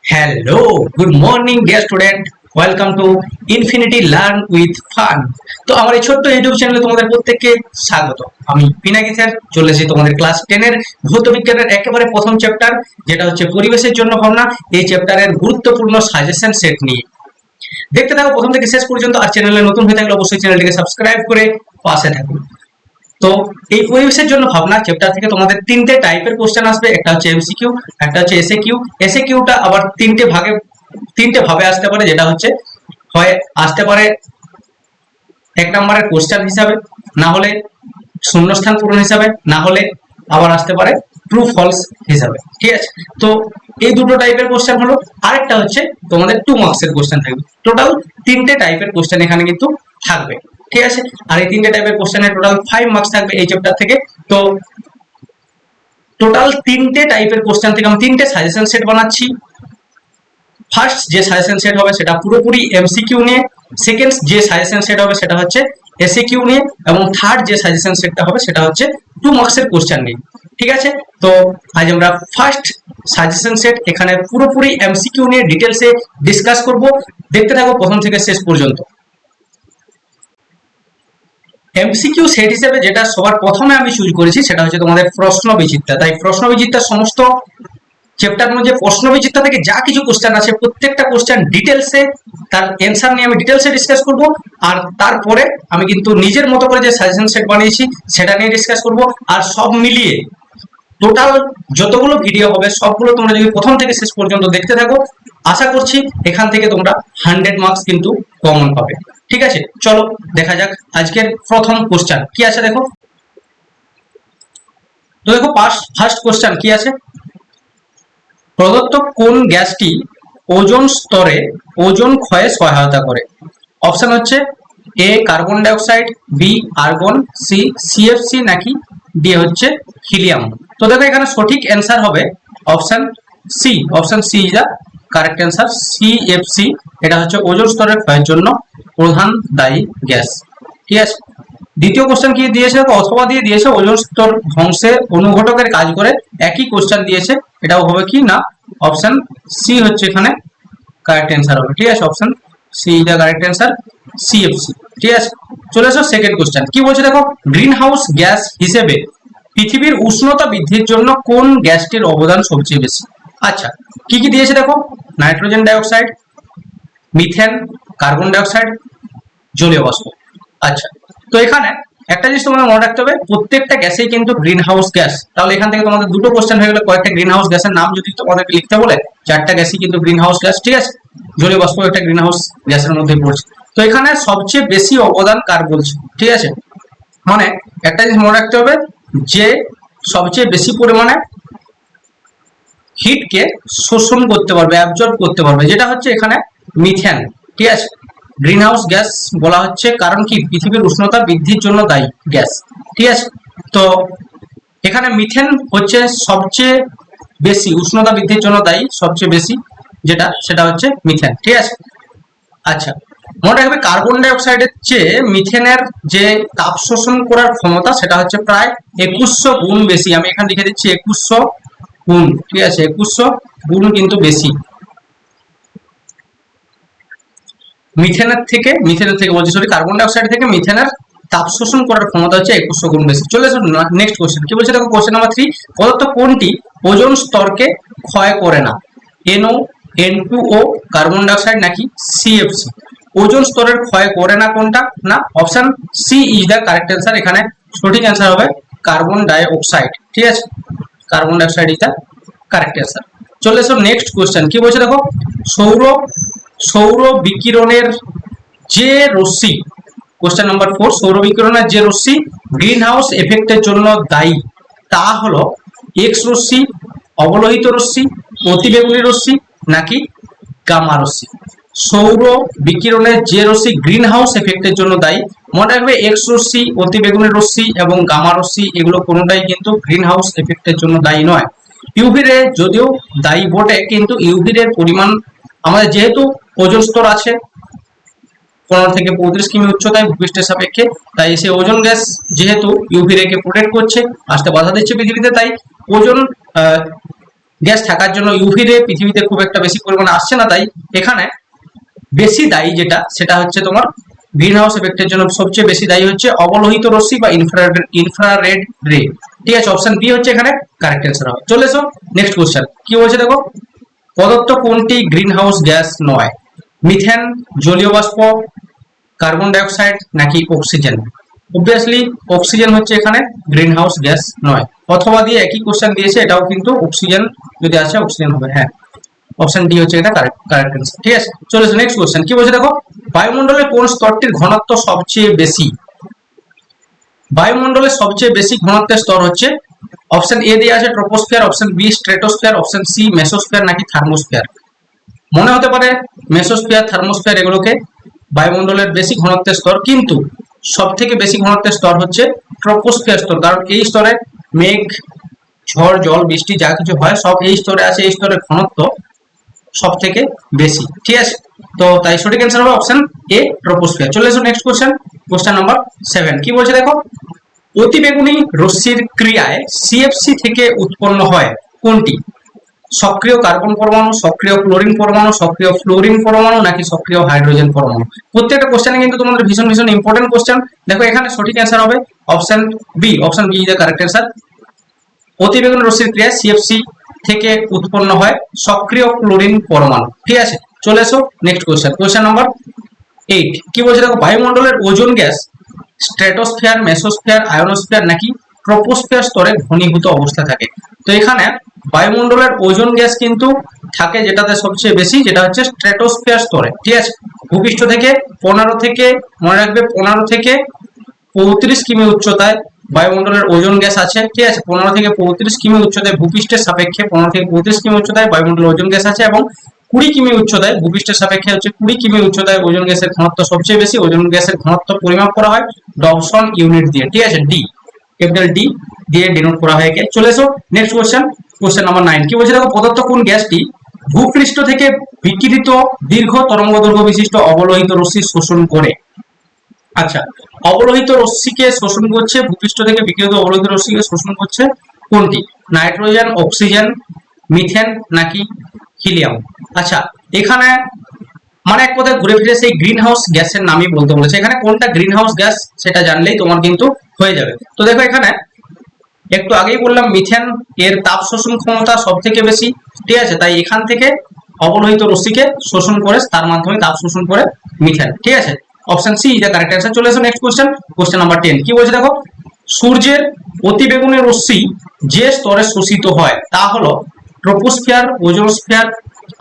Hello, good morning dear student. Welcome to infinity learn with fun. তো আমার এই ছোট্ট ইউটিউব চ্যানেলে তোমাদের প্রত্যেককে স্বাগত। আমি পিনাকি স্যার চলে এসেছি তোমাদের ক্লাস 10 এর ভৌত বিজ্ঞানের একেবারে প্রথম চ্যাপ্টার, যেটা হচ্ছে পরিবেশের জন্য ভাবনা। এই চ্যাপ্টারের গুরুত্বপূর্ণ সাজেশন সেট নিয়ে দেখতে থাকো প্রথম থেকে শেষ পর্যন্ত। আর চ্যানেলে নতুন হয়ে থাকলে অবশ্যই চ্যানেলটিকে সাবস্ক্রাইব করে পাশে থাকুন। তো এই পরিবেশের জন্য ভাবনা চ্যাপ্টার থেকে তোমাদের তিনটে টাইপের কোশ্চেন আসবে। একটা হচ্ছে এমসিকিউ, একটা হচ্ছে এসএকিউ। এসএকিউটা আবার তিনটে ভাবে আসতে পারে, যেটা হচ্ছে হয় আসতে পারে এক নম্বরের কোশ্চেন হিসাবে, না হলে শূন্যস্থান পূরণ হিসাবে, না হলে আবার আসতে পারে ট্রু ফলস হিসাবে। ঠিক আছে, তো এই দুটো টাইপের কোশ্চেন হলো। আরেকটা হচ্ছে তোমাদের 2 মার্কসের কোশ্চেন থাকবে। টোটাল তিনটে টাইপের কোশ্চেন এখানে কিন্তু থাকবে। ঠিক আছে, আর এই তিনটে টাইপের কোশ্চেনের টোটাল 5 মার্কস থাকবে এই চ্যাপ্টার থেকে। তো টোটাল তিনটে টাইপের কোশ্চেন থেকে আমি তিনটে সাজেশন সেট বানাচ্ছি। ফার্স্ট যে সাজেশন সেট হবে সেটা পুরোপুরি এমসিকিউ নিয়ে, সেকেন্ড যে সাজেশন সেট হবে সেটা হচ্ছে এসএকিউ নিয়ে, এবং থার্ড যে সাজেশন সেটটা হবে সেটা হচ্ছে 2 মার্কসের কোশ্চেন নিয়ে। ঠিক আছে, তো আজ আমরা ফার্স্ট সাজেশন সেট এখানে পুরোপুরি এমসিকিউ নিয়ে ডিটেলসে ডিসকাস করব। দেখতে থাকো প্রথম থেকে শেষ পর্যন্ত। এমসিকিউ সেট হিসেবে যেটা সবার প্রথমে আমি চুজ করেছি সেটা হচ্ছে তোমাদের প্রশ্ন বিচিত্রা। তাই প্রশ্ন বিচিত্রার সমস্ত চ্যাপ্টার মধ্যে প্রশ্ন বিচিত্রা থেকে যা কিছু কোশ্চেন আছে প্রত্যেকটা কোশ্চেন ডিটেলসে তার অ্যান্সার নিয়ে আমি ডিটেলসে ডিসকাস করব। আর তারপরে আমি কিন্তু নিজের মতো করে যে সাজেশন সেট বানিয়েছি সেটা নিয়ে ডিসকাস করব। আর সব মিলিয়ে টোটাল যতগুলো ভিডিও হবে সবগুলো তোমরা যদি প্রথম থেকে শেষ পর্যন্ত দেখতে থাকো, আশা করছি এখান থেকে তোমরা 100 মার্কস কিন্তু কমন পাবে। ঠিক আছে, চলো দেখা যাক আজকের প্রথম কোশ্চেন কি আছে। দেখো তো দেখো ফার্স্ট কোশ্চেন কি আছে। প্রদত্ত কোন গ্যাসটি ওজোন স্তরে ওজোন ক্ষয়ে সহায়তা করে? অপশন হচ্ছে A carbon dioxide, B argon, C CFC, নাকি ডি হচ্ছে হিলিয়াম। তো দেখো এখানে সঠিক অ্যান্সার হবে option C. Option C is the correct answer. CFC এটা হচ্ছে ওজোন স্তরের ক্ষয়ের জন্য প্রধান দায়ী গ্যাস। ঠিক আছে, দ্বিতীয় কোশ্চেন কি দিয়েছে অথবা দিয়ে দিয়েছে ওজোন স্তর ধ্বংসে অনুঘটকের কাজ করে, একই কোশ্চেন দিয়েছে। এটাও হবে কি না, অপশন সি হচ্ছে এখানে কারেক্ট অ্যান্সার হবে। ঠিক আছে, option C is the correct answer, CFC. ঠিক আছে, চলে আসো সেকেন্ড কোশ্চেন কি বলছে। দেখো গ্রিন হাউস গ্যাস হিসেবে পৃথিবীর উষ্ণতা বৃদ্ধির জন্য কোন গ্যাসটির অবদান সবচেয়ে বেশি? আচ্ছা, কি কি দিয়েছে দেখো, nitrogen dioxide, methane, carbon dioxide, জলীয় বাষ্প। আচ্ছা, তো এখানে একটা জিনিস তোমাদের মনে রাখতে হবে, প্রত্যেকটা গ্যাসেই কিন্তু গ্রিন হাউস গ্যাস। তাহলে এখান থেকে তোমাদের দুটো কোশ্চেন হয়ে গেলে, কয়েকটা গ্রিন হাউস গ্যাসের নাম যদি তোমাদেরকে লিখতে বলে, 4টা গ্যাসই কিন্তু গ্রিন হাউস গ্যাস। ঠিক আছে, জলীয় বাষ্প একটা গ্রিন হাউস গ্যাসের মধ্যে পড়ছে। তো এখানে সবচেয়ে বেশি অবদান কার বলছে? ঠিক আছে, মানে একটা জিনিস মনে রাখতে হবে যে সবচেয়ে বেশি পরিমাণে হিটকে শোষণ করতে পারবে, অ্যাবজর্ব করতে পারবে, যেটা হচ্ছে এখানে মিথেন। ঠিক আছে, গ্রিন হাউস গ্যাস বলা হচ্ছে কারণ কি পৃথিবীর উষ্ণতা বৃদ্ধির জন্য দায়ী গ্যাস। ঠিক আছে, তো এখানে মিথেন হচ্ছে সবচেয়ে বেশি উষ্ণতা বৃদ্ধির জন্য দায়ী, সবচেয়ে বেশি যেটা সেটা হচ্ছে মিথেন। ঠিক আছে, আচ্ছা মনে রাখবে কার্বন ডাইঅক্সাইডের চেয়ে মিথেনের যে তাপ শোষণ করার ক্ষমতা সেটা হচ্ছে প্রায় 2100 গুণ বেশি। আমি এখানে লিখে দিচ্ছি 2100 গুণ। ঠিক আছে, 2100 গুণ কিন্তু বেশি মিথেনের থেকে বলছি সরি, কার্বন ডাইঅক্সাইড থেকে মিথেনের তাপ শোষণ করার ক্ষমতা হচ্ছে 2100 গুণ বেশি। চলে আসুন নেক্সট কোশ্চেন কি বলছে দেখো, কোশ্চেন নাম্বার 3। প্রদত্ত কোনটি ওজোন স্তরকে ক্ষয় করে না? NO, N2O, কার্বন ডাইঅক্সাইড, নাকি সিএফসি? ওজোন স্তরের ক্ষয় করে না কোনটা? না, option C is the correct answer. এখানে সঠিক অ্যান্সার হবে কার্বন ডাইঅক্সাইড। ঠিক আছে, carbon dioxide is the correct answer. চলে এসো নেক্সট কোশ্চেন কি বলছে দেখো, সৌর বিকিরণের যে রশ্মি, কোশ্চেন নাম্বার 4, সৌর বিকিরণের যে রশ্মি গ্রিন হাউস এফেক্টের জন্য দায়ী তা হলো এক্স রশ্মি, অবলোহিত রশ্মি, অতিবেগুনি রশ্মি, নাকি গামা রশ্মি? সৌর বিকিরণের যে রশ্মি গ্রিন হাউস এফেক্টের জন্য দায়ী, মনে রাখবে এক্স রশ্মি, অতিবেগুনি রশ্মি এবং গামা রশ্মি এগুলো কোনোটাই কিন্তু গ্রিন হাউস এফেক্টের জন্য দায়ী নয়। ইউভি রে যদিও দায়ী বটে, কিন্তু ইউভি রে পরিমাণ আমাদের যেহেতু ওজোন স্তর আছে 15 থেকে 35 কিমি উচ্চতায় ভূপৃষ্ঠের সাপেক্ষে, তাই সে ওজোন গ্যাস যেহেতু ইউভি রে কে প্রোটেক্ট করছে, আসতে বাধা দিচ্ছে পৃথিবীতে, তাই ওজোন গ্যাস থাকার জন্য ইউভি রে পৃথিবীতে খুব একটা বেশি পরিমাণে আসছে না, তাই এখানে বেশি দায়ী যেটা সেটা হচ্ছে তোমার গ্রিন হাউস এফেক্টের জন্য সবচেয়ে বেশি দায়ী হচ্ছে অবলোহিত রশ্মি বা ইনফ্রারেড রে। ঠিক আছে, অপশন বি হচ্ছে এখানে কারেক্ট অ্যান্সার হবে। চলে এসো নেক্সট কোশ্চেন, কি বলছে দেখো, প্রদত্ত কোনটি গ্রিন হাউস গ্যাস নয়? মিথেন, জলীয় বাষ্প, কার্বন ডাইঅক্সাইড নাকি অক্সিজেন? অবভিয়াসলি অক্সিজেন হচ্ছে এখানে গ্রিন হাউস গ্যাস নয়। অথবা দিয়ে একই কোশ্চেন দিয়েছে, এটাও কিন্তু অক্সিজেন যদি আসে অক্সিজেন হবে। হ্যাঁ, অপশন ডি হচ্ছে এটা কারেক্ট অ্যান্সার। ঠিক আছে, চলে এসো নেক্সট কোশ্চেন, কি বলছে দেখো, বায়ুমণ্ডলের কোন স্তরটির ঘনত্ব সবচেয়ে বেশি? বায়ুমণ্ডলের সবচেয়ে বেশি ঘনত্বের স্তর হচ্ছে, অপশন এ দিয়ে আছে troposphere, option B stratosphere, option C mesosphere নাকি থার্মোস্ফিয়ার। মনে হতে পারে মেসোস্ফিয়ার, থার্মোস্ফিয়ার এগুলোকে বায়ুমণ্ডলের বেশি ঘনত্বের স্তর, কিন্তু সব থেকে বেশি ঘনত্বের স্তর হচ্ছে ট্রোপোস্ফিয়ার স্তর, কারণ এই স্তরে মেঘ, ঝড়, জল, বৃষ্টি যা কিছু হয় সব এই স্তরে আছে, এই স্তরের ঘনত্ব সব থেকে বেশি। ঠিক আছে, তো তাই সঠিক অ্যান্সার হবে অপশন এ ট্রোপোস্ফিয়ার। চলে এসো নেক্সট কোশ্চেন, কোশ্চেন নাম্বার 7, কি বলছে দেখো, অতিবেগুনি রশ্মির ক্রিয়ায় সিএফসি থেকে উৎপন্ন হয় কোনটি? সক্রিয় কার্বন পরমাণু, সক্রিয় ক্লোরিন পরমাণু, সক্রিয় ফ্লোরিন পরমাণু নাকি সক্রিয় হাইড্রোজেন পরমাণু? প্রত্যেকটা কোশ্চেনে কিন্তু তোমাদের ভীষণ ভীষণ ইম্পর্টেন্ট কোশ্চেন। দেখো এখানে সঠিক অ্যান্সার হবে option B, option B is the correct answer. অতিবেগুনি রশ্মির ক্রিয়ায় সিএফসি থেকে উৎপন্ন হয় সক্রিয় ক্লোরিন পরমাণু। ঠিক আছে, চলে এসো নেক্সট কোশ্চেন, কোশ্চেন নাম্বার 8, কি বলছে দেখো, বায়ুমণ্ডলের ozone gas stratosphere, mesosphere, ionosphere নাকি ট্রোপোস্ফিয়ার স্তরে ঘনীভূত অবস্থায় থাকে? তো এখানে বায়ুমণ্ডলের ওজোন গ্যাস কিন্তু থাকে যেটাতে সবচেয়ে বেশি, যেটা হচ্ছে স্ট্র্যাটোস্ফিয়ার স্তরে। ঠিক আছে, ভূপৃষ্ঠ থেকে 15 থেকে, মনে রাখবে 15 থেকে 35 কিমি উচ্চতায় বায়ুমণ্ডলের ওজোন গ্যাস আছে। ঠিক আছে, 15 থেকে 35 কিমি উচ্চতায় ভূপৃষ্ঠের সাপেক্ষে 15 থেকে 35 কিমি উচ্চতায় বায়ুমণ্ডলের ওজোন গ্যাস আছে, এবং 20 কিমি উচ্চতায় ভূপৃষ্ঠের সাপেক্ষে হচ্ছে 20 কিমি উচ্চতায় ওজোন গ্যাসের ঘনত্ব সবচেয়ে বেশি। ওজোন গ্যাসের ঘনত্ব পরিমাপ করা হয় ডবসন ইউনিট দিয়ে। ঠিক আছে, ডি, ক্যাপিটাল ডি দিয়ে ডিনোট করা হয়। চলে এসো নেক্সট কোশ্চেন, কোশ্চেন নাম্বার 9, কি বলছে দেখো, প্রদত্ত কোন গ্যাসটি ভূপৃষ্ঠ থেকে বিকিরিত দীর্ঘ তরঙ্গদৈর্ঘ্য বিশিষ্ট অবলোহিত রশ্মি শোষণ করে? আচ্ছা, অবলোহিত রশ্মিকে শোষণ করছে, ভূপৃষ্ঠ থেকে বিকিরিত অবলোহিত রশ্মিকে শোষণ করছে কোনটি? নাইট্রোজেন, অক্সিজেন, মিথেন নাকি হিলিয়াম? আচ্ছা, এখানে মানে এক কথায় ঘুরে ফিরে সেই গ্রিন হাউস গ্যাসের নামই বলতে বলেছে। এখানে কোনটা গ্রিন হাউস গ্যাস সেটা জানলেই তোমার কিন্তু হয়ে যাবে। তো দেখো এখানে একটু আগেই বললাম মিথেন এর তাপ শোষণ ক্ষমতা সব থেকে বেশি। ঠিক আছে, তাই এখান থেকে অবলোহিত রশ্মিকে শোষণ করে তার মাধ্যমে তাপ শোষণ করে মিথেন। ঠিক আছে, option C is the correct answer. চলে এসো নেক্সট কোশ্চেন, কোশ্চেন নাম্বার 10, কি বলছে দেখো, সূর্যের অতিবেগুনি রশ্মি যে স্তরে শোষিত হয় তা হলো ট্রোপোস্ফিয়ার, ওজোনস্ফিয়ার,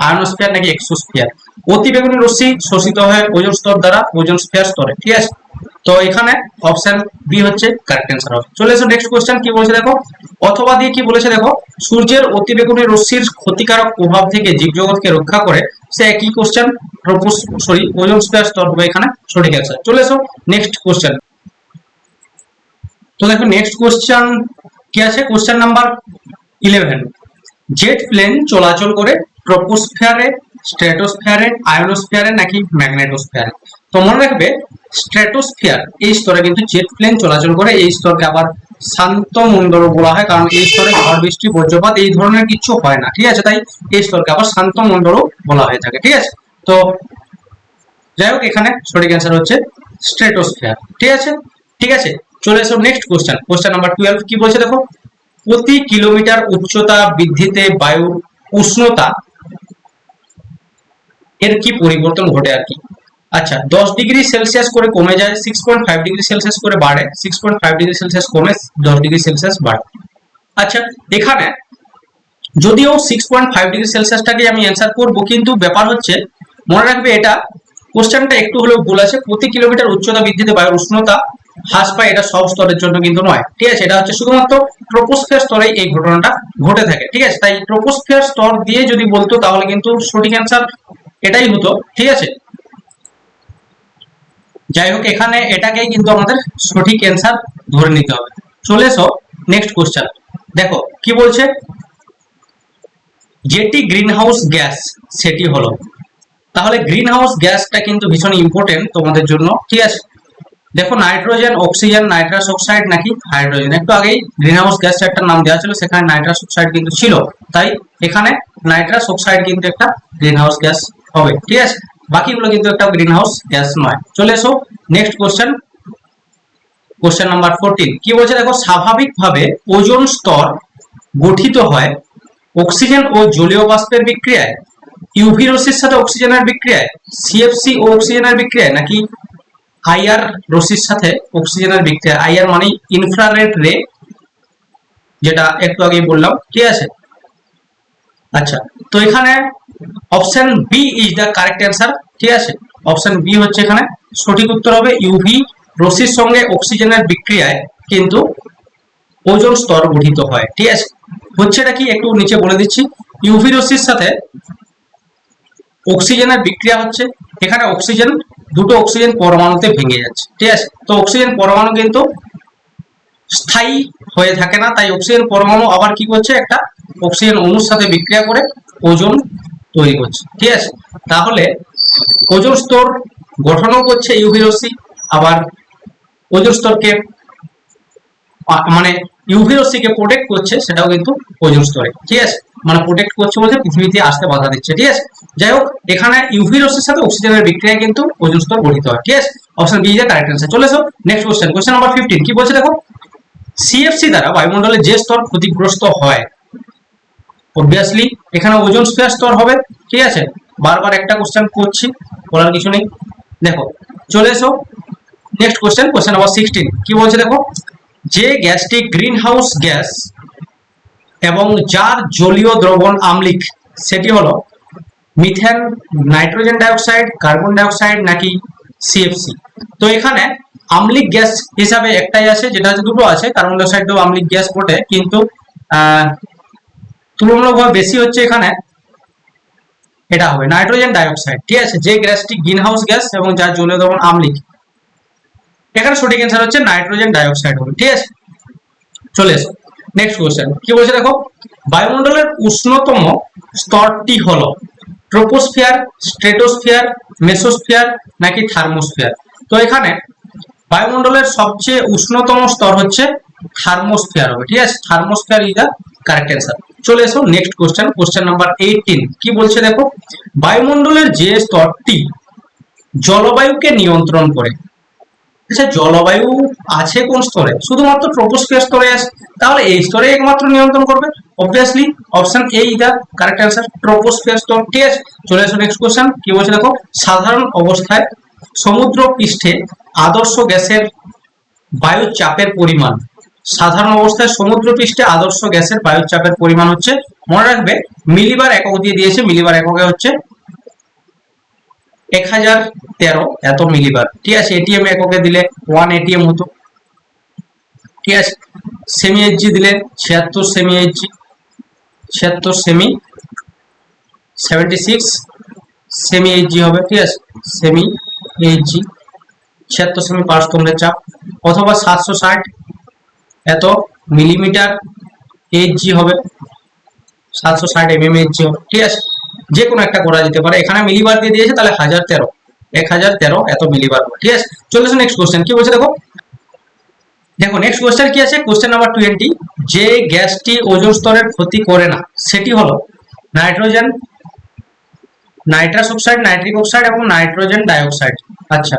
আয়নোস্ফিয়ার নাকি এক্সোস্ফিয়ার? অতিবেগুনি রশ্মি শোষিত হয় ওজোন স্তর দ্বারা, ওজোন স্ফিয়ার স্তরে। ঠিক আছে, তো এখানে অপশন বি হচ্ছে কারেক্ট অ্যান্সার হবে। চলে এসো নেক্সট কোশ্চেন, কি বলছে দেখো, অথবা দিয়ে কি বলেছে দেখো, সূর্যের অতিবেগুনি রশ্মির ক্ষতিকারক প্রভাব থেকে জীবজগৎকে রক্ষা করে সে একই কোশ্চেন ওজোন স্ফিয়ার স্তর হবে এখানে সঠিক অ্যান্সার। চলে এসো নেক্সট কোশ্চেন, তো দেখো নেক্সট কোশ্চেন কি আছে, কোশ্চেন নাম্বার 11, জেট প্লেন চলাচল করে ট্রোপোস্ফিয়ারে, স্ট্র্যাটোস্ফিয়ারে, আয়োনোস্ফিয়ারে নাকি ম্যাগনেটোস্ফিয়ারে? তো মনে রাখবে স্ট্র্যাটোস্ফিয়ার এই স্তরে কিন্তু জেট প্লেন চলাচল করে। এই স্তরকে আবার শান্ত মণ্ডল বলা হয়, কারণ এই স্তরে ঝড় বৃষ্টি বজ্রপাত এই ধরনের কিছু হয় না। ঠিক আছে, তাই এই স্তরকে আবার শান্ত মণ্ডলও বলা হয়ে থাকে। ঠিক আছে, তো যাই হোক এখানে সঠিক অ্যান্সার হচ্ছে স্ট্র্যাটোস্ফিয়ার। ঠিক আছে, ঠিক আছে, চলে এসো নেক্সট কোশ্চেন, কোশ্চেন নাম্বার 12, কি বলছে দেখো, প্রতি কিলোমিটার উচ্চতা বৃদ্ধিতে বায়ুর উষ্ণতা এর কি পরিবর্তন ঘটে আর কি? আচ্ছা, 10 ডিগ্রি সেলসিয়াস করে কমে যায়, 6.5 ডিগ্রি সেলসিয়াস করে বাড়ে, 6.5 ডিগ্রি সেলসিয়াস কমে 10 ডিগ্রি সেলসিয়াস বাড়ে। আচ্ছা, এখানে যদিও 6.5 ডিগ্রি সেলসিয়াসটাকে আমি অ্যান্সার করব, কিন্তু ব্যাপার হচ্ছে মনে রাখবে এটা কোশ্চেনটা একটু হলেও ভুল আছে। প্রতি কিলোমিটার উচ্চতা বৃদ্ধিতে বায়ুর উষ্ণতা হ্রাস পায়, এটা সব স্তরের জন্য কিন্তু নয়। ঠিক আছে, এটা হচ্ছে শুধুমাত্র ট্রোপোস্ফিয়ার স্তরে এই ঘটনাটা ঘটে থাকে। ঠিক আছে, তাই ট্রোপোস্ফিয়ার স্তর দিয়ে যদি বলতো তাহলে কিন্তু সঠিক অ্যান্সার এটাই হতো। ঠিক আছে, যাই হোক এখানে এটাকেই কিন্তু আমাদের সঠিক অ্যান্সার ধরে নিতে হবে। চলে এসো নেক্সট কোশ্চেন, দেখো কি বলছে, যেটি গ্রিন হাউস গ্যাস সেটি হলো, তাহলে গ্রিন হাউস গ্যাসটা কিন্তু ভীষণ ইম্পর্টেন্ট তোমাদের জন্য। ঠিক আছে, দেখো নাইট্রোজেন, অক্সিজেন, নাইট্রাস অক্সাইড নাকি হাইড্রোজেন। একটু আগেই গ্রিন হাউস গ্যাস একটা নাম দেওয়া ছিল, সেখানে নাইট্রাস অক্সাইড কিন্তু ছিল, তাই এখানে নাইট্রাস অক্সাইড কিন্তু একটা গ্রিন হাউস গ্যাস হবে। ঠিক আছে, বাকিগুলো কিন্তু একটা গ্রিন হাউস গ্যাস নয়। চলে এসো নেক্সট কোশ্চেন, কোশ্চেন নাম্বার 14 কি বলছে দেখো, স্বাভাবিকভাবে ওজোন স্তর গঠিত হয় অক্সিজেন ও জলীয় বাষ্পের বিক্রিয়ায়, ইউভি রশ্মির সাথে অক্সিজেনের বিক্রিয়ায়, সিএফসি ও অক্সিজেনের বিক্রিয়ায়, নাকি আইআর রশ্মির সাথে অক্সিজেনের বিক্রিয়া। আইআর মানে ইনফ্রারেড রে, যেটা একটু আগেই বললাম। ঠিক আছে, আচ্ছা তো এখানে option B is the correct answer. ঠিক আছে, অপশন বি হচ্ছে এখানে সঠিক উত্তর হবে। ইউভি রশ্মির সঙ্গে অক্সিজেনের বিক্রিয়ায় কিন্তু ওজোন স্তর গঠিত হয়। ঠিক আছে, হচ্ছে এটা কি একটু নিচে বলে দিচ্ছি। ইউভি রশ্মির সাথে অক্সিজেনের বিক্রিয়া হচ্ছে, এখানে অক্সিজেন দুটো অক্সিজেন পরমাণুতে ভেঙে যাচ্ছে। ঠিক আছে, তো অক্সিজেন পরমাণু কিন্তু স্থায়ী হয়ে থাকে না, তাই অক্সিজেন পরমাণু আবার কি করছে, একটা অক্সিজেন অণুর সাথে বিক্রিয়া করে ওজোন তৈরি করছে। ঠিক আছে, তাহলে ওজোন স্তর গঠনও করছে ইউভি রশ্মি, আবার ওজোন স্তরকে মানে ইউভি রশ্মিকে প্রোটেক্ট করছে, সেটাও কিন্তু ওজোন স্তরে। ঠিক আছে, মানে প্রোটেক্ট করছে বলতে পৃথিবীতে আসতে বাধা দিচ্ছে। ঠিক আছে, যাই হোক এখানে ইউভি রশ্মির সাথে অক্সিজেনের বিক্রিয়ায় কিন্তু ওজোন স্তর গঠিত হয়। ঠিক আছে, option B is the correct answer. চলে এসো নেক্সট কোশ্চেন, কোশ্চেন নাম্বার 15 কি বলছে দেখো, সিএফসি দ্বারা বায়ুমণ্ডলে যে স্তর ক্ষতিগ্রস্ত হয়, অবভিয়াসলি এখানে ওজোন স্তর হবে। ঠিক আছে, বারবার একটা কোশ্চেন করছি, বলার কিছু নেই। দেখো চলে এসো নেক্সট কোশ্চেন, কোশ্চেন নাম্বার 16 কি বলছে দেখো, যে গ্যাসটি গ্রিন হাউস গ্যাস এবং যার জলীয় দ্রবণ আম্লিক, সেটি হলো methane, nitrogen dioxide, carbon dioxide নাকি সিএফসি। তো এখানে আম্লিক গ্যাস হিসাবে একটাই আছে, যেটা হচ্ছে দুটো আছে, কার্বন ডাইঅক্সাইডও আম্লিক গ্যাস বটে, কিন্তু তুলনামূলকভাবে বেশি হচ্ছে এখানে এটা হবে নাইট্রোজেন ডাইঅক্সাইড। ঠিক আছে, যে গ্যাসটি গ্রিন হাউস গ্যাস এবং যার জলীয় দ্রবণ আম্লিক, এখানে সঠিক অ্যান্সার হচ্ছে নাইট্রোজেন ডাইঅক্সাইড হবে। ঠিক আছে, চলে এসো নেক্সট কোশ্চেন কি বলছে দেখো, বায়ুমণ্ডলের উষ্ণতম স্তরটি হলো ট্রোপোস্ফিয়ার, স্ট্রেটোস্ফিয়ার, মেসোস্ফিয়ার নাকি থার্মোস্ফিয়ার। তো এখানে বায়ুমণ্ডলের সবচেয়ে উষ্ণতম স্তর হচ্ছে থার্মোস্ফিয়ার হবে। ঠিক আছে, thermosphere is the correct answer. চলে এসো নেক্সট কোশ্চেন, কোশ্চেন নাম্বার 18 কি বলছে দেখো, বায়ুমণ্ডলের যে স্তরটি জলবায়ুকে নিয়ন্ত্রণ করে। আচ্ছা, জলবায়ু আছে কোন স্তরে? শুধুমাত্র ট্রোপোস্ফিয়ার স্তরে আছে, তাহলে এই স্তরে একমাত্র নিয়ন্ত্রণ করবে। Obviously option A is the correct answer, troposphere স্তর। ঠিক আছে, চলে আসো নেক্সট কোশ্চেন কি বলছে দেখো, সাধারণ অবস্থায় সমুদ্র পৃষ্ঠে আদর্শ গ্যাসের বায়ুর চাপের পরিমাণ, সাধারণ অবস্থায় সমুদ্র পৃষ্ঠে আদর্শ গ্যাসের বায়ুর চাপের পরিমাণ হচ্ছে, মনে রাখবে মিলিবার একক দিয়ে দিয়েছে, মিলিবার এককে হচ্ছে 1013 এত মিলিবার। ঠিক আছে, এটিএম এককে দিলে 1 এটিএম হতো। ঠিক আছে, সেমি এইচজি দিলে 76 semi Hg, 76 semi 76 semi Hg হবে। ঠিক আছে, সেমি এইচজি 76 সেমি পারস্তম্ভের চাপ, অথবা 760 এত মিলিমিটার এইচজি হবে, 760 এমএম এইচজি হবে। ঠিক আছে, যে কোনো একটা করা যেতে পারে, এখানে মিলিবার দিয়ে দিয়েছে, তাহলে 1013 এত মিলিবার। ঠিক আছে, চলে আসুন নেক্সট কোশ্চেন কি বলছে দেখো, দেখো নেক্সট কোশ্চেন কি আছে, কোশ্চেন নাম্বার 20, যে গ্যাসটি ওজোন স্তরের ক্ষতি করে না সেটি হলো nitrogen, nitrous oxide, nitric oxide এবং নাইট্রোজেন ডাইঅক্সাইড। আচ্ছা,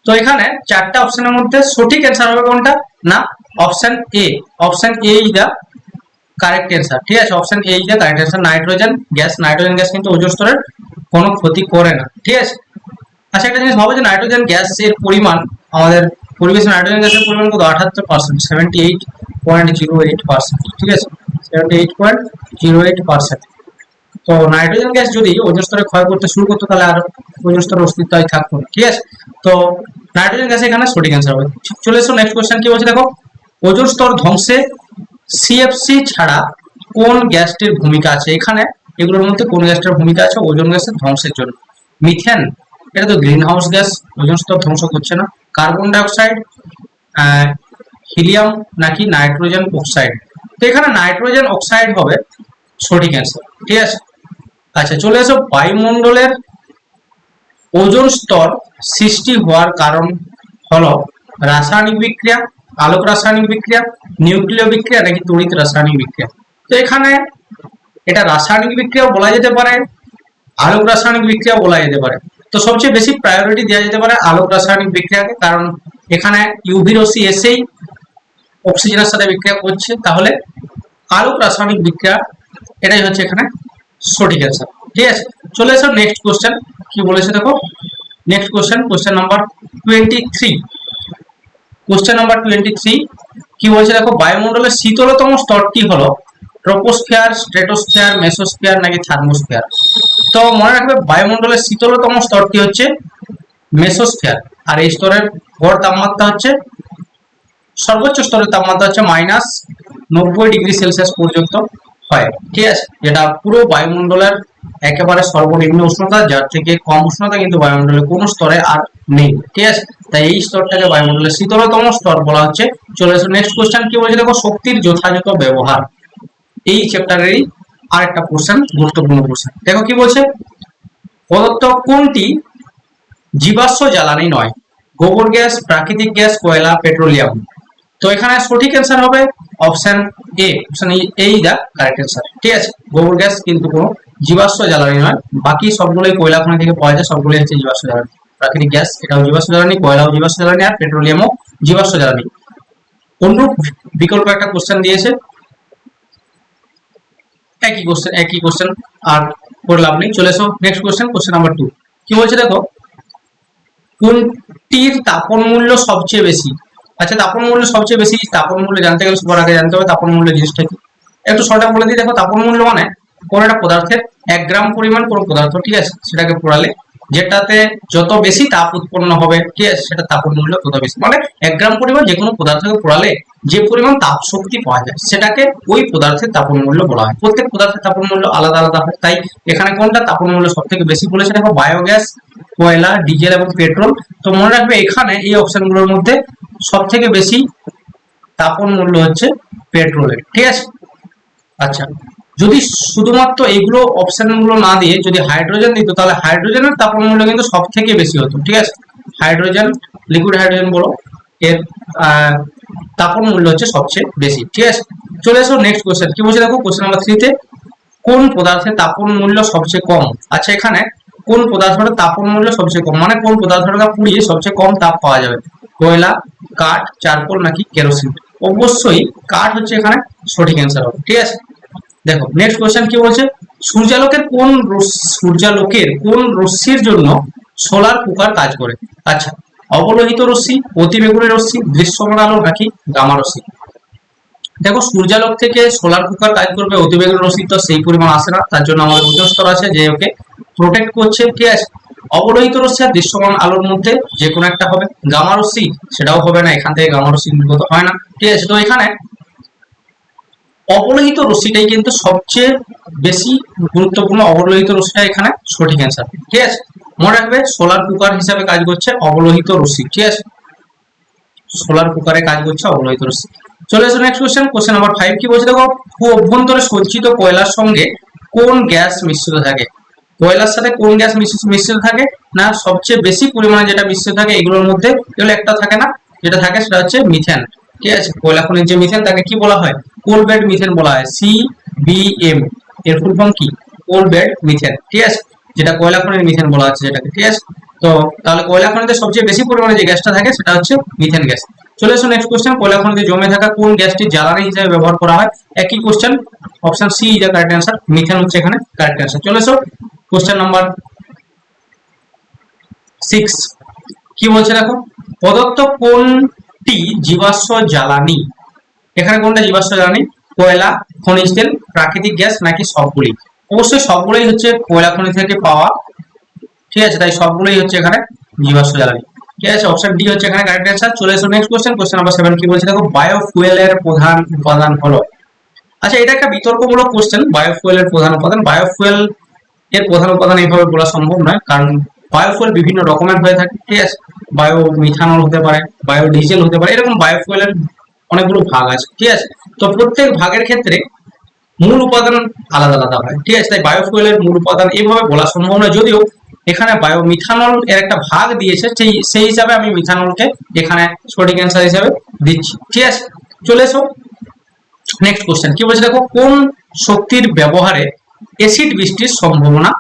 তো এখানে চারটা অপশনের মধ্যে সঠিক অ্যান্সার হবে কোনটা, না option A, option A is the correct answer. ঠিক আছে, option A is the correct answer, nitrogen gas. Nitrogen gas কিন্তু ওজোন স্তরের কোনো ক্ষতি করে না। ঠিক আছে, আচ্ছা একটা জিনিস ভাবো যে নাইট্রোজেন গ্যাসের পরিমাণ আমাদের পরিবেশে, নাইট্রোজেন গ্যাসের পরিমাণ কত, 78%, 78.08%। ঠিক আছে, 78.08%। তো নাইট্রোজেন গ্যাস যদি ওজোন স্তরে ক্ষয় করতে শুরু করতো, তাহলে আর ওজোন স্তরের অস্তিত্ব থাকতো না। ঠিক আছে, তো নাইট্রোজেন গ্যাস এখানে সঠিক অ্যান্সার হবে। চলে এসো নেক্সট কোশ্চেন কি বলছে দেখো, ওজোন স্তর ধ্বংসে সিএফসি ছাড়া কোন গ্যাসটির ভূমিকা আছে। এখানে এগুলোর মধ্যে কোন গ্যাসটির ভূমিকা আছে ওজোন গ্যাসের ধ্বংসের জন্য? মিথেন, এটা তো গ্রিন হাউস গ্যাস, ওজোন স্তর ধ্বংস করছে না। কার্বন ডাইঅক্সাইড, হিলিয়াম নাকি নাইট্রোজেন অক্সাইড। তো এখানে নাইট্রোজেন অক্সাইড হবে সঠিক অ্যান্সার। ঠিক আছে, আচ্ছা চলে এসো, বায়ুমণ্ডলের ওজোন স্তর সৃষ্টি হওয়ার কারণ হলো রাসায়নিক বিক্রিয়া, আলোক রাসায়নিক বিক্রিয়া, নিউক্লিয় বিক্রিয়া নাকি তড়িৎ রাসায়নিক বিক্রিয়া? তো এখানে এটা রাসায়নিক বিক্রিয়াও বলা যেতে পারে, আলোক রাসায়নিক বিক্রিয়া বলা যেতে পারে। তো সবচেয়ে বেশি প্রায়োরিটি দেওয়া যেতে পারে আলোক রাসায়নিক বিক্রিয়াকে, কারণ এখানে ইউভি রশ্মি এসেই অক্সিজেনের সাথে বিক্রিয়া করছে, তাহলে আলোক রাসায়নিক বিক্রিয়া এটাই হচ্ছে এখানে সঠিক অ্যান্সার। ঠিক আছে, চলে এসো নেক্সট কোশ্চেন। কি বলেছে দেখো, next question, question number 23। Question number 23 কি বলছে দেখো, বায়ুমণ্ডলের শীতলতম স্তরটি হলো ট্রপোস্ফিয়ার, স্ট্রেটোস্ফিয়ার, মেসোস্ফিয়ার নাকি থার্মোস্ফিয়ার? তো মনে রাখবে বায়ুমণ্ডলের শীতলতম স্তরটি হচ্ছে মেসোস্ফিয়ার, আর এই স্তরের গড় তাপমাত্রা হচ্ছে, সর্বোচ্চ স্তরের তাপমাত্রা হচ্ছে -90°C পর্যন্ত হয়। ঠিক আছে, যেটা পুরো বায়ুমণ্ডলের একেবারে সর্বনিম্ন উষ্ণতা, যার থেকে কম উষ্ণতা কিন্তু বায়ুমণ্ডলের কোনো স্তরে আর নেই। ঠিক আছে, তাই এই স্তরটাকে বায়ুমণ্ডলের শীতলতম স্তর বলা হচ্ছে। চলে আসো নেক্সট কোশ্চেন। কি বলছে দেখো, শক্তির যথাযথ ব্যবহার, এই চ্যাপ্টারেরই আরেকটা কোশ্চেন, গুরুত্বপূর্ণ কোশ্চেন। দেখো কি বলছে, প্রদত্ত কোনটি জীবাশ্ম জ্বালানি নয়? গোবর গ্যাস, প্রাকৃতিক গ্যাস, কয়লা, পেট্রোলিয়াম? তো এখানে সঠিক অ্যান্সার হবে অপশন এ, অপশন এই দা কারেক্ট অ্যান্সার। ঠিক আছে, গোবর গ্যাস কিন্তু কোনো জীবাশ্ম জ্বালানি নয়, বাকি সবগুলোই কয়লা খনি থেকে পাওয়া যায়, সবগুলোই হচ্ছে জীবাশ্ম জ্বালানি। প্রাকৃতিক গ্যাস এটাও জীবাশ্ম জ্বালানি, কয়লাও জীবাশ্ম জ্বালানি, আর পেট্রোলিয়ামও জীবাশ্ম জ্বালানি। অনুরূপ বিকল্প একটা কোশ্চেন দিয়েছে, একই কোশ্চেন আর করে লাভ নেই। চলে এসো নেক্সট কোশ্চেন, কোশ্চেন নাম্বার 2। কি বলছে দেখো, কোনটির তাপন মূল্য সবচেয়ে বেশি? আচ্ছা, তাপন মূল্য সবচেয়ে বেশি, তাপন মূল্য জানতে গেলে সবার আগে জানতে হবে তাপন মূল্য জিনিসটা কি। একটু শর্টে বলে দিই, দেখো তাপন মূল্য মানে কোন একটা পদার্থের 1 গ্রাম পরিমাণ কোনো পদার্থ, ঠিক আছে, সেটাকে পোড়ালে যেটাতে যত বেশি তাপ উৎপন্ন হবে, ঠিক আছে, সেটা তাপন মূল্য তত বেশি। মানে 1 গ্রাম পরিমাণ যে কোনো পদার্থকে পোড়ালে যে পরিমাণ তাপ শক্তি পাওয়া যায় সেটাকে ওই পদার্থের তাপন মূল্য বলা হয়। প্রত্যেক পদার্থের তাপন মূল্য আলাদা আলাদা হয়, তাই এখানে কোনটা তাপন মূল্য সব থেকে বেশি বলেছে দেখো, বায়োগ্যাস, কয়লা, ডিজেল এবং পেট্রোল। তো মনে রাখবে এখানে এই অপশনগুলোর মধ্যে সব থেকে বেশি তাপন মূল্য হচ্ছে পেট্রোলের। ঠিক আছে, আচ্ছা, যদি শুধুমাত্র এগুলো অপশনগুলো না দিয়ে যদি হাইড্রোজেন দিত, তাহলে হাইড্রোজেনের তাপন মূল্য কিন্তু সব থেকে বেশি হতো। ঠিক আছে, হাইড্রোজেন, লিকুইড হাইড্রোজেন বলো, এর তাপন মূল্য হচ্ছে সবচেয়ে বেশি। ঠিক আছে, চলে এসো নেক্সট কোশ্চেন। কি বলছে দেখো, কোশ্চেন নাম্বার 3 তে কোন পদার্থের তাপন মূল্য সবচেয়ে কম? আচ্ছা, এখানে কোন পদার্থের তাপন মূল্য সবচেয়ে কম, মানে কোন পদার্থটা পুড়িয়ে সবচেয়ে কম তাপ পাওয়া যাবে? কয়লা, কাঠ, চারকোল নাকি কেরোসিন? অবশ্যই কাঠ হচ্ছে এখানে সঠিক অ্যান্সার হবে। ঠিক আছে, দেখো নেক্সট কোশ্চেন কি বলছে, সূর্যালোকের কোন রশ্মির জন্য সোলার কুকার কাজ করে? আচ্ছা, অবলোহিত রশ্মি, অতিবেগুনি রশ্মি, দৃশ্যমান আলো নাকি গামা রশ্মি? দেখো সূর্যালোক থেকে সোলার কুকার কাজ করবে, অতিবেগুনি রশ্মি তো সেই পরিমাণ আসে না, তার জন্য আমাদের ওজোন স্তর আছে যে ওকে প্রোটেক্ট করছে। ঠিক আছে, অবলোহিত রশ্মি আর দৃশ্যমান আলোর মধ্যে যে কোনো একটা হবে। গামা রশ্মি সেটাও হবে না, এখান থেকে গামা রশ্মি নির্গত হয় না। ঠিক আছে, তো এখানে অবলোহিত রশ্মিটাই কিন্তু সবচেয়ে বেশি গুরুত্বপূর্ণ, অবলোহিত রশ্মিটা এখানে সঠিক অ্যান্সার। ঠিক আছে, মনে রাখবে সোলার কুকার হিসাবে কাজ করছে অবলোহিত রশ্মি। ঠিক আছে, সোলার কুকারে কাজ করছে অবলোহিত রশ্মি। চলে আসো নেক্সট কোশ্চেন, কোশ্চেন নাম্বার 5। কি বলছে দেখো, ভূ অভ্যন্তরে সঞ্চিত কয়লার সঙ্গে কোন গ্যাস মিশ্রিত থাকে? কয়লার সাথে কোন গ্যাস মিশ্রিত থাকে না, সবচেয়ে বেশি পরিমাণে যেটা মিশ্রিত থাকে এগুলোর মধ্যে এগুলো একটা থাকে না, যেটা থাকে সেটা হচ্ছে মিথেন। ঠিক আছে, কয়লা খনির যে মিথেন তাকে কি বলা হয়? কোল বেড মিথেন বলা হয়, CBM এর ফুল ফর্ম কি? কোল বেড মিথেন। ঠিক আছে, যেটা কয়লা খনির মিথেন বলা হচ্ছে যেটাকে। ঠিক আছে, তো তাহলে কয়লা খনিতে সবচেয়ে বেশি পরিমাণে যে গ্যাসটা থাকে সেটা হচ্ছে মিথেন গ্যাস। চলে আসুন নেক্সট কোশ্চেন, কয়লা খনিতে জমে থাকা কোন গ্যাসটি জ্বালানি হিসেবে ব্যবহার করা হয়? একই question, option C is the correct answer, methane হচ্ছে এখানে কারেক্ট অ্যান্সার। চলে আসো কোশ্চেন নাম্বার 6। কি বলছে দেখো, প্রদত্ত কোনটি জীবাশ্ম জ্বালানি? এখানে কোনটা জীবাশ্ম জ্বালানি? কয়লা, খনিজ তেল, প্রাকৃতিক গ্যাস নাকি সবগুলি? অবশ্যই সবগুলোই হচ্ছে কয়লা খনি থেকে পাওয়া। ঠিক আছে, তাই সবগুলোই হচ্ছে এখানে জীবাশ্ম জ্বালানি। ঠিক আছে, অপশন ডি হচ্ছে এখানে কারেক্ট অ্যান্সার। চলে এসো নেক্সট কোশ্চেন, কোশ্চেন নাম্বার 7। কি বলছে দেখো, বায়োফুয়েলের প্রধান উপাদান হলো? আচ্ছা, এটা একটা বিতর্কমূলক কোশ্চেন, বায়োফুয়েলের প্রধান উপাদান। বায়োফুয়েল এর প্রধান উপাদান এইভাবে বলা সম্ভব নয়, কারণ বায়োফুয়েল বিভিন্ন রকমের হয়ে থাকে। ঠিক আছে, বায়ো মিথানল হতে পারে, বায়ো ডিজেল হতে পারে, এরকম বায়োফুয়েলের অনেকগুলো ভাগ আছে। ঠিক আছে, তো প্রত্যেক ভাগের ক্ষেত্রে মূল উপাদান আলাদা আলাদা হয়। ঠিক আছে, তাই বায়োফুয়েলের মূল উপাদান এইভাবে বলা সম্ভব নয়, যদিও এখানে বায়োমিথানল এর একটা ভাগ দিয়েছে, সেই হিসাবে আমি মিথানলকে এখানে সঠিক অ্যান্সার হিসাবে দিচ্ছি। ঠিক আছে, চলে এসো নেক্সট কোশ্চেন। কি বলছে দেখো, কোন শক্তির ব্যবহারে অ্যাসিড বৃষ্টির সম্ভাবনা,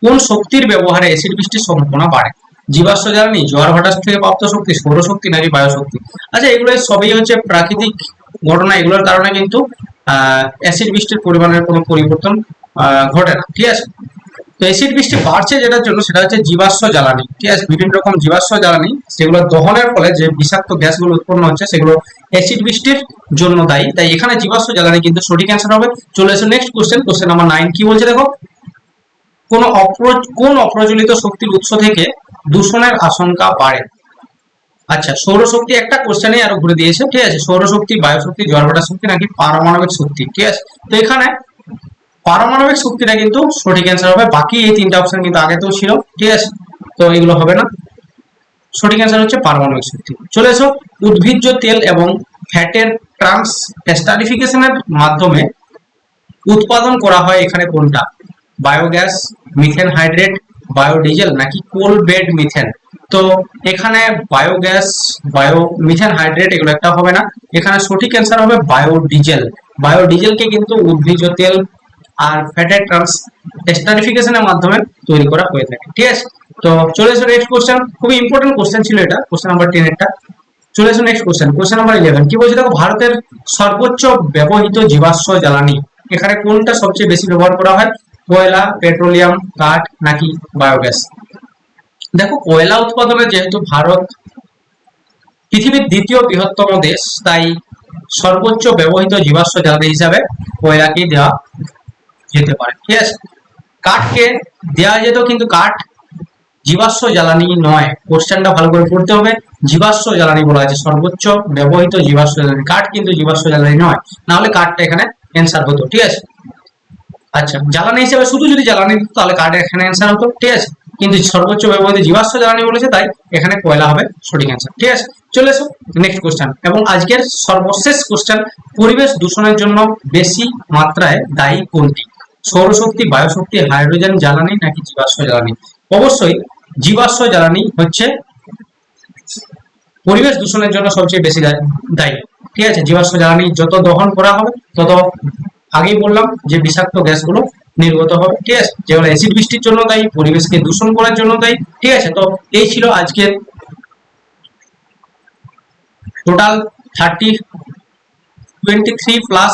কোন শক্তির ব্যবহারে অ্যাসিড বৃষ্টির সম্ভাবনা বাড়ে? জীবাশ্ম জ্বালানি, জোয়ার ভাটার থেকে প্রাপ্ত শক্তি, সৌরশক্তি নাকি বায়ুশক্তি? আচ্ছা, এগুলো সবই হচ্ছে প্রাকৃতিক ঘটনা, এগুলোর কারণে কিন্তু অ্যাসিড বৃষ্টির পরিমাণের কোনো পরিবর্তন ঘটে না। ঠিক আছে, তো অ্যাসিড বৃষ্টি বাড়ছে যেটার জন্য, সেটা হচ্ছে জীবাশ্ম জ্বালানি। ঠিক আছে, বিভিন্ন রকম জীবাশ্ম জ্বালানি, সেগুলো দহনের ফলে যে বিষাক্ত গ্যাসগুলো উৎপন্ন হচ্ছে সেগুলো অ্যাসিড বৃষ্টির জন্য দায়ী। তাই এখানে জীবাশ্ম জ্বালানি কিন্তু সঠিক অ্যান্সার হবে। চলে এসো নেক্সট কোশ্চেন, কোশ্চেন নাম্বার 9। কি বলছে দেখো, কোন অপ্রজ্বলিত শক্তির উৎস থেকে দূষণের আশঙ্কা বাড়ে? আচ্ছা, সৌরশক্তি একটা কোশ্চেনে আরো ঘুরে দিয়েছে। ঠিক আছে, সৌরশক্তি, বায়ুশক্তি, জোয়ার ভাটা শক্তি নাকি পারমাণবিক শক্তি? ঠিক আছে, তো এখানে পারমাণবিক শক্তিটা কিন্তু সঠিক অ্যান্সার হবে। বাকি এই তিনটা অপশন কিন্তু আগেতেও ছিল। ঠিক আছে, তো এগুলো হবে না, সঠিক অ্যান্সার হচ্ছে পারমাণবিক শক্তি। চলে এসো, উদ্ভিজ্জ তেল এবং ফ্যাটের ট্রান্স এস্টারিফিকেশনের মাধ্যমে উৎপাদন করা হয় এখানে কোনটা? বায়োগ্যাস, মিথেন হাইড্রেট, বায়োডিজেল নাকি কোল বেড মিথেন? তো এখানে বায়োগ্যাস, মিথেন হাইড্রেট এগুলো একটা হবে না, এখানে সঠিক অ্যান্সার হবে বায়োডিজেল। বায়োডিজেলকে কিন্তু উদ্ভিজ্জ তেল আর ফ্যাটের ট্রান্স এস্টারিফিকেশনের মাধ্যমে তৈরি করা হয়ে থাকে। ঠিক আছে, তো চলে এসো নেক্সট কোশ্চেন, খুবই ইম্পর্টেন্ট কোশ্চেন ছিল এটা, কোশ্চেন নাম্বার 10 এরটা। চলে এসো নেক্সট কোশ্চেন, কোশ্চেন নাম্বার 11। কি বলছে দেখো, ভারতের সর্বোচ্চ ব্যবহৃত জীবাশ্ম জ্বালানি, এখানে কোনটা সবচেয়ে বেশি ব্যবহার করা হয়? কয়লা, পেট্রোলিয়াম, কাঠ নাকি বায়োগ্যাস? দেখো, কয়লা উৎপাদনে যেহেতু ভারত পৃথিবীর দ্বিতীয় বৃহত্তম দেশ, তাই সর্বোচ্চ ব্যবহৃত জীবাশ্ম জ্বালানি হিসাবে কয়লাকেই দেওয়া যেতে পারে। ঠিক আছে, কাঠকে দেওয়া যেত, কিন্তু কাঠ জীবাশ্ম জ্বালানি নয়। কোশ্চেনটা ভালো করে পড়তে হবে, জীবাশ্ম জ্বালানি বলা আছে, সর্বোচ্চ ব্যবহৃত জীবাশ্ম জ্বালানি, কাঠ কিন্তু জীবাশ্ম জ্বালানি নয়, না হলে কাঠটা এখানে অ্যান্সার হতো। ঠিক আছে, আচ্ছা, জ্বালানি হিসেবে শুধু যদি জ্বালানি দিত তাহলে কাঠ এখানে অ্যান্সার হতো। ঠিক আছে, কিন্তু সর্বোচ্চ ব্যবহৃত জীবাশ্ম জ্বালানি বলেছে, তাই এখানে কয়লা হবে সঠিক অ্যান্সার। ঠিক আছে, চলে এসো নেক্সট কোশ্চেন, এবং আজকের সর্বশেষ কোশ্চেন, পরিবেশ দূষণের জন্য বেশি মাত্রায় দায়ী কোনটি? সৌরশক্তি, বায়ুশক্তি, হাইড্রোজেন জ্বালানি নাকি জীবাশ্ম জ্বালানি? অবশ্যই জীবাশ্ম জ্বালানি হচ্ছে পরিবেশ দূষণের জন্য সবচেয়ে বেশি দায়ী। ঠিক আছে, জীবাশ্ম জ্বালানি যত দহন করা হবে তত, আগেই বললাম যে বিষাক্ত গ্যাসগুলো নির্গত হবে। ঠিক আছে, যেগুলো অ্যাসিড বৃষ্টির জন্য দায়ী, পরিবেশকে দূষণ করার জন্য দায়ী। ঠিক আছে, তো এই ছিল আজকের টোটাল 23 প্লাস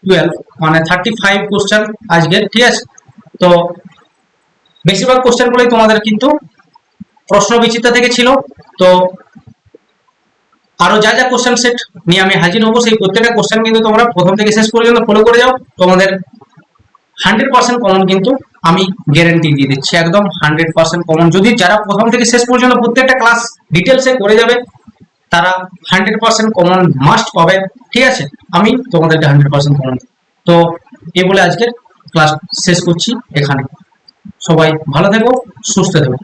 12 মানে 35 কোশ্চেন আজকের। ঠিক আছে, তো বেশিরভাগ কোশ্চেন গুলোই তোমাদের কিন্তু প্রশ্ন বিচিত্রা থেকে ছিল। তো আরো যা যা কোশ্চেন সেট নিয়ে আমি হাজির হবো, সেই প্রত্যেকটা কোশ্চেন কিন্তু তোমরা প্রথম থেকে শেষ পর্যন্ত ফলো করে যাও, তোমাদের 100% কমন কিন্তু আমি গ্যারান্টি দিয়ে দিচ্ছি, একদম 100% কমন। যদি যারা প্রথম থেকে শেষ পর্যন্ত প্রত্যেকটা ক্লাস ডিটেলসে করে যাবে, তারা 100% কমন মাস্ট পাবে। ঠিক আছে, আমি তোমাদেরকে 100% কমন। তো এই বলে আজকের ক্লাস শেষ করছি এখানে। সবাই ভালো থেকো, সুস্থ থেকো।